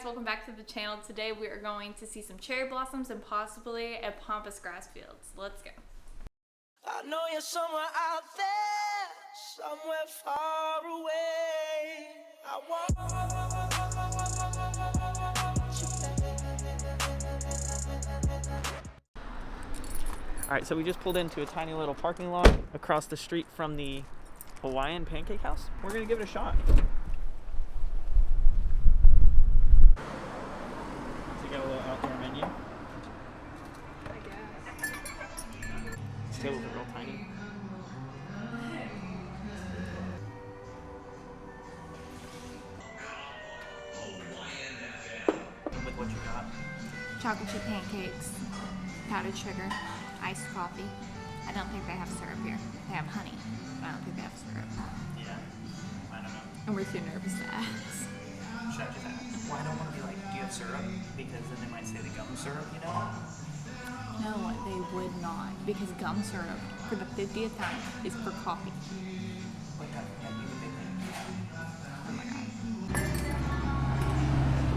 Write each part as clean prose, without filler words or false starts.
guys, welcome back to the channel. Today we are going to see some cherry blossoms and possibly a pampas grass fields. Let's go. I know you're somewhere out there, somewhere far away. I want Alright, so we just pulled into a tiny little parking lot across the street from the Hawaiian Pancake House. We're gonna give it a shot. So you got a little outdoor menu. I guess. These tables are real tiny. With what you got? Chocolate chip pancakes, powdered sugar, iced coffee. I don't think they have syrup here. They have honey, but I don't think they have syrup. Yeah. I don't know. And we're too nervous to ask. Should I just ask? Well, I don't want to be like, do you have syrup? Because then they might say the gum syrup, you know? No, they would not, because gum syrup for the 50th time is for coffee. Like that'd be the big thing. Oh my god.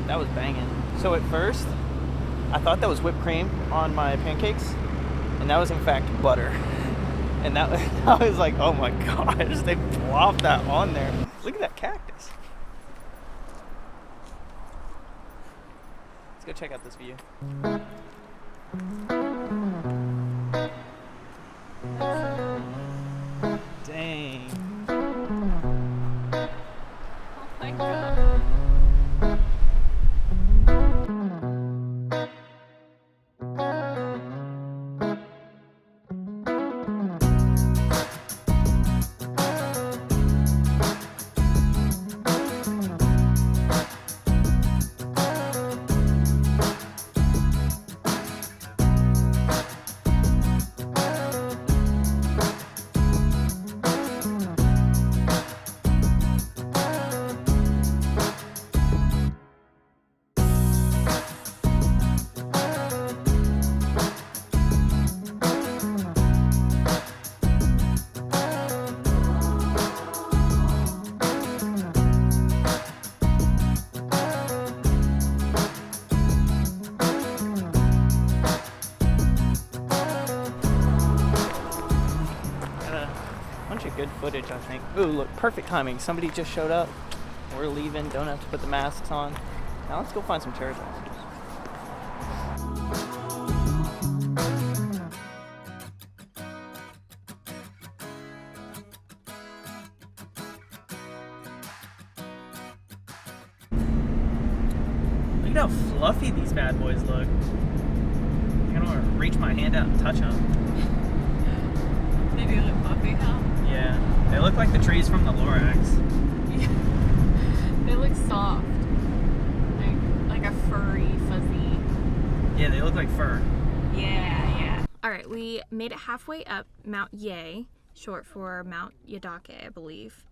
That was banging. So at first, I thought that was whipped cream on my pancakes, and that was in fact butter. And that I was like, oh my gosh, they plopped that on there. Look at that cactus. Let's go check out this view. Dang. Oh my god. Good footage, I think. Ooh, look, perfect timing. Somebody just showed up. We're leaving, don't have to put the masks on. Now let's go find some cherry blossoms. Look at how fluffy these bad boys look. I don't want to reach my hand out and touch them. They do look fluffy, huh? Yeah, they look like the trees from the Lorax. Yeah. They look soft. Like a furry, fuzzy. Yeah, they look like fur. Yeah. Alright, we made it halfway up Mount Yae, short for Mount Yaedake, I believe.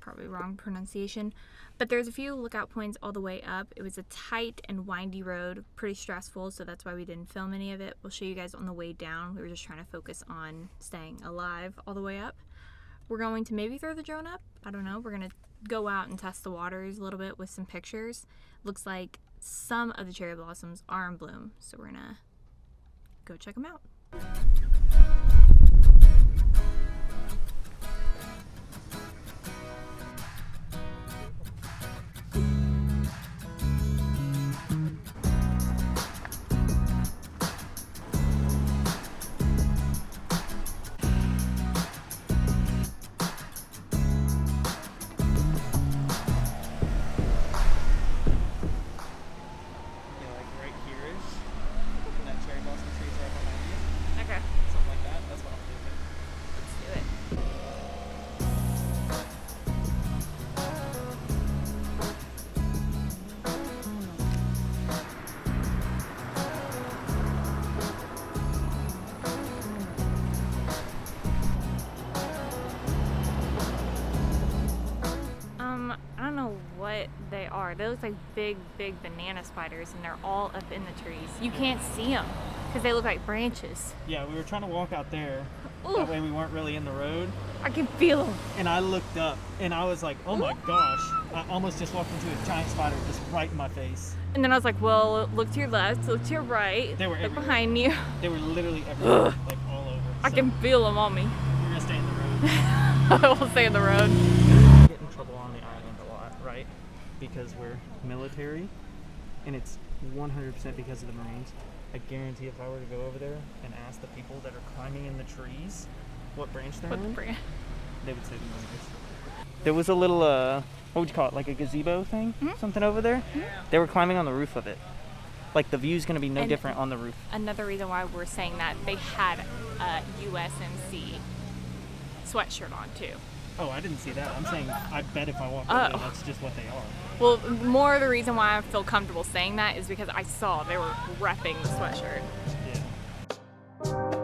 Probably wrong pronunciation. But there's a few lookout points all the way up. It was a tight and windy road, pretty stressful, so that's why we didn't film any of it. We'll show you guys on the way down. We were just trying to focus on staying alive all the way up. We're going to maybe throw the drone up. I don't know. We're going to go out and test the waters a little bit with some pictures. Looks like some of the cherry blossoms are in bloom, so we're going to go check them out. What they are. They look like big banana spiders, and they're all up in the trees. You can't see them because they look like branches. Yeah, we were trying to walk out there. Ooh. That way we weren't really in the road. I can feel them. And I looked up and I was like, oh my gosh. I almost just walked into a giant spider just right in my face. And then I was like, well, look to your left, look to your right. They were look everywhere. behind you. They were literally everywhere, like all over. I So can feel them on me. we're gonna stay in the road. I will stay in the road. We get in trouble on the island a lot, right? Because we're military, and it's 100% because of the Marines. I guarantee if I were to go over there and ask the people that are climbing in the trees what branch they're in, they would say the Marines. There was a little, what would you call it, like a gazebo thing? Something over there? They were climbing on the roof of it. Like the view's gonna be no different on the roof. Another reason why we're saying that, they had a USMC sweatshirt on too. Oh, I didn't see that. I'm saying, I bet if I walk over there, that's just what they are. Well, more the reason why I feel comfortable saying that is because I saw they were repping the sweatshirt. Yeah.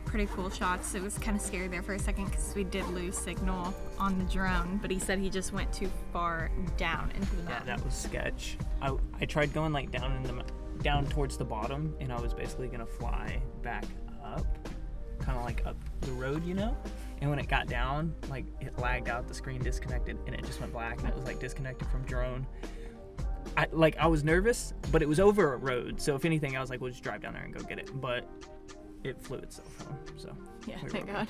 Pretty cool shots. It was kind of scary there for a second because we did lose signal on the drone, but he said he just went too far down into the mountain. That was sketch. I tried going like down towards the bottom, and I was basically gonna fly back up, kind of like up the road, you know. And when it got down, like it lagged out, the screen disconnected, and it just went black, and it was like disconnected from drone. I was nervous, but it was over a road, so if anything, I was like, we'll just drive down there and go get it. But it flew itself home, so yeah, thank God.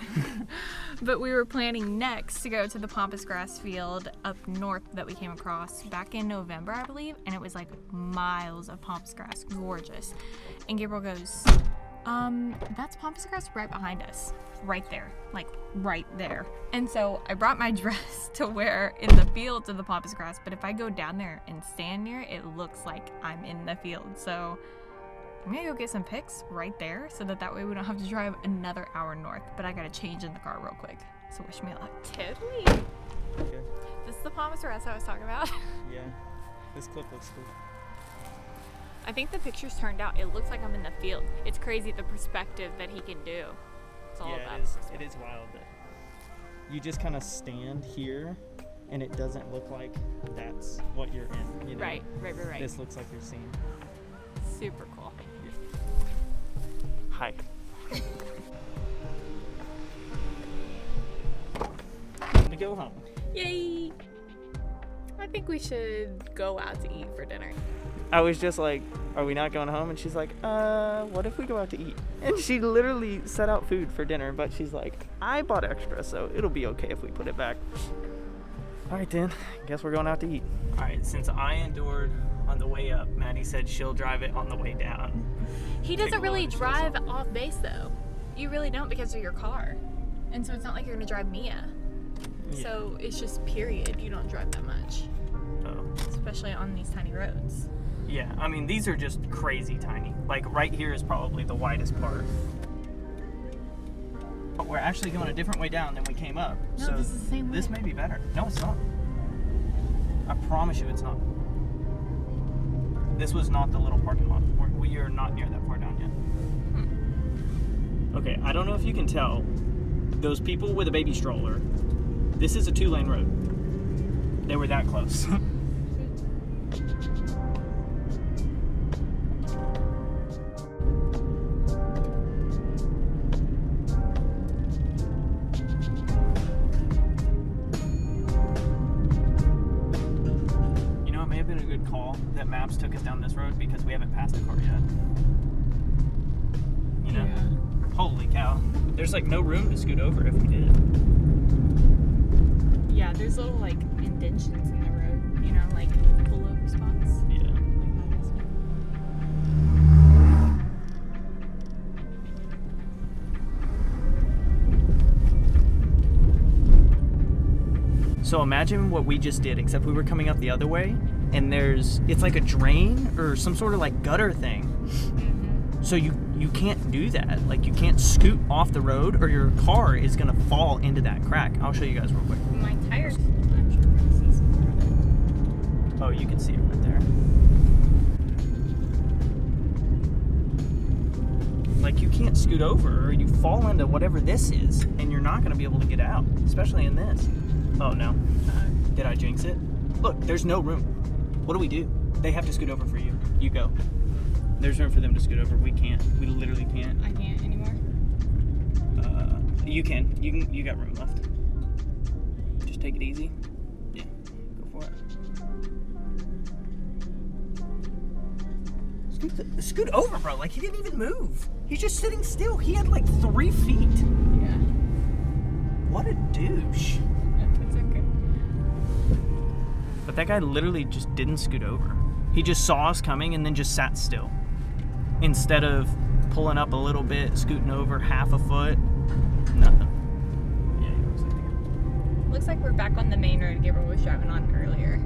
But we were planning next to go to the pampas grass field up north that we came across back in November, I believe, and it was like miles of pampas grass, gorgeous. And Gabriel goes, that's pampas grass right behind us, right there, like right there. And so I brought my dress to wear in the fields of the pampas grass, but if I go down there and stand near it, it looks like I'm in the field. So I'm gonna go get some pics right there so that way we don't have to drive another hour north, but I gotta change in the car real quick. So wish me luck. Totally. Okay. This is the pampas grass I was talking about. Yeah, this clip looks cool. I think the pictures turned out, it looks like I'm in the field. It's crazy the perspective that he can do. It's all about it is wild that you just kind of stand here and it doesn't look like that's what you're in, you know? Right. This looks like you're seeing. Super cool. Hi. To go home. Yay! I think we should go out to eat for dinner. I was just like, are we not going home? And she's like, what if we go out to eat? And she literally set out food for dinner, but she's like, I bought extra, so it'll be okay if we put it back. All right, then. Guess we're going out to eat. All right, since I endured on the way up, Maddy said she'll drive it on the way down. He doesn't really drive off base, though. You really don't because of your car. And so it's not like you're going to drive Mia. Yeah. So it's just period. You don't drive that much. Oh. Especially on these tiny roads. Yeah, I mean, these are just crazy tiny. Like, right here is probably the widest part. But we're actually going a different way down than we came up. No, so this is the same way. This may be better. No, it's not. I promise you it's not. This was not the little parking lot. We are not near that far down yet. Okay, I don't know if you can tell. Those people with a baby stroller, this is a 2-lane road. They were that close. That maps took us down this road because we haven't passed a car yet. You know? Yeah. Holy cow. There's like no room to scoot over if we did it. Yeah, there's little like indentions in the road, you know, like pullover spots. Yeah. So imagine what we just did, except we were coming up the other way, and it's like a drain or some sort of like gutter thing. Mm-hmm. So you can't do that. Like you can't scoot off the road or your car is gonna fall into that crack. I'll show you guys real quick. My tires. I'm sure we can see some more of it. Oh, you can see it right there. Like you can't scoot over or you fall into whatever this is and you're not gonna be able to get out, especially in this. Oh no. Did I jinx it? Look, there's no room. What do we do? They have to scoot over for you. You go. There's room for them to scoot over. We can't. We literally can't. I can't anymore. You can. You got room left. Just take it easy. Yeah. Go for it. Scoot over, bro. Like he didn't even move. He's just sitting still. He had like 3 feet. Yeah. What a douche. It's okay. But that guy literally just didn't scoot over. He just saw us coming and then just sat still. Instead of pulling up a little bit, scooting over half a foot, nothing. Yeah, he looks like that. Looks like we're back on the main road Gabriel was driving on earlier.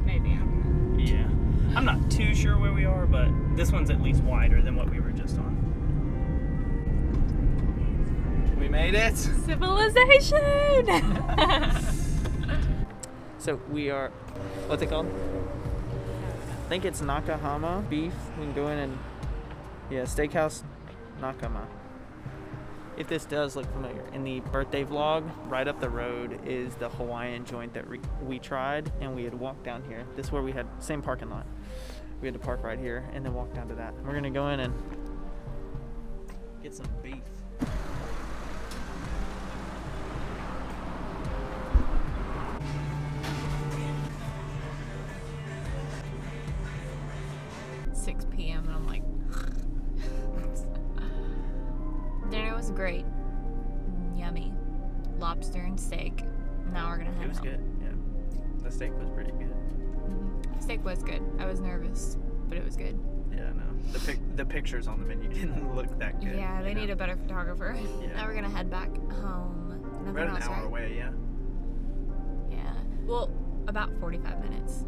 Maybe, I don't know. Yeah. I'm not too sure where we are, but this one's at least wider than what we were just on. We made it. Civilization! So we are, what's it called? I think it's Nakahama beef. We can go in and, yeah, Steakhouse Nakama. If this does look familiar, in the birthday vlog, right up the road is the Hawaiian joint that we tried, and we had walked down here. This is where we had, same parking lot. We had to park right here and then walk down to that. We're gonna go in and get some beef. PM and I'm like dinner was great, yummy, lobster and steak. Now we're gonna head home. It was good, yeah. The steak was pretty good. Mm-hmm. Steak was good. I was nervous, but it was good. Yeah, no. The pictures on the menu didn't look that good. Yeah, they need a better photographer. Yeah. Now we're gonna head back home. Nothing We're about else, an hour right? away, yeah. Yeah. Well, about 45 minutes.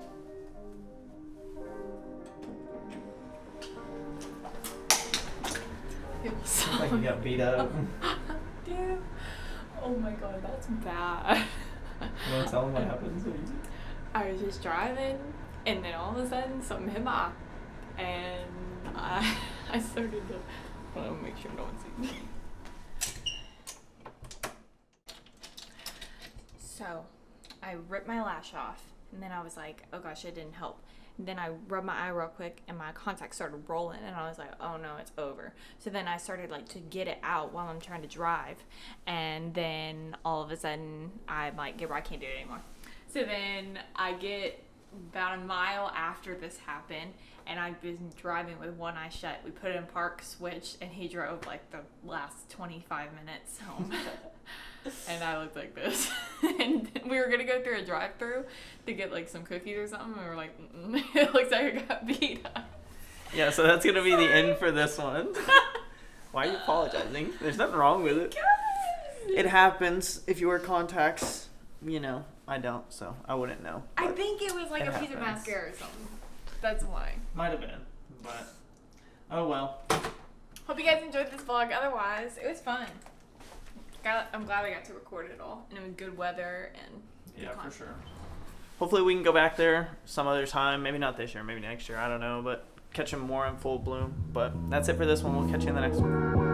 It was so Like you got beat up. Dude. Oh my god, that's bad. You want to tell them what happens? I was just driving, and then all of a sudden, something hit my eye. And I started to... I want to make sure no one sees me. So, I ripped my lash off, and then I was like, oh gosh, it didn't help. Then I rubbed my eye real quick and my contact started rolling and I was like, oh no, it's over. So then I started like to get it out while I'm trying to drive. And then all of a sudden I'm like, Gabriel, I can't do it anymore. So then I get about a mile after this happened and I've been driving with one eye shut. We put it in park, switched, and he drove like the last 25 minutes home. And I looked like this. And we were gonna go through a drive-thru to get like some cookies or something, and we were like, it looks like I got beat up. Yeah, so that's gonna be the end for this one. Why are you apologizing? There's nothing wrong with it. It happens. If you wear contacts, you know, I don't, so I wouldn't know. I think it was like it a piece of happens. mascara or something. That's why. Might have been, but oh well. Hope you guys enjoyed this vlog. Otherwise, it was fun. I'm glad I got to record it all, and it was good weather and good Yeah, content. for sure. Hopefully we can go back there some other time. Maybe not this year, maybe next year. I don't know, but catch them more in full bloom. But that's it for this one. We'll catch you in the next one.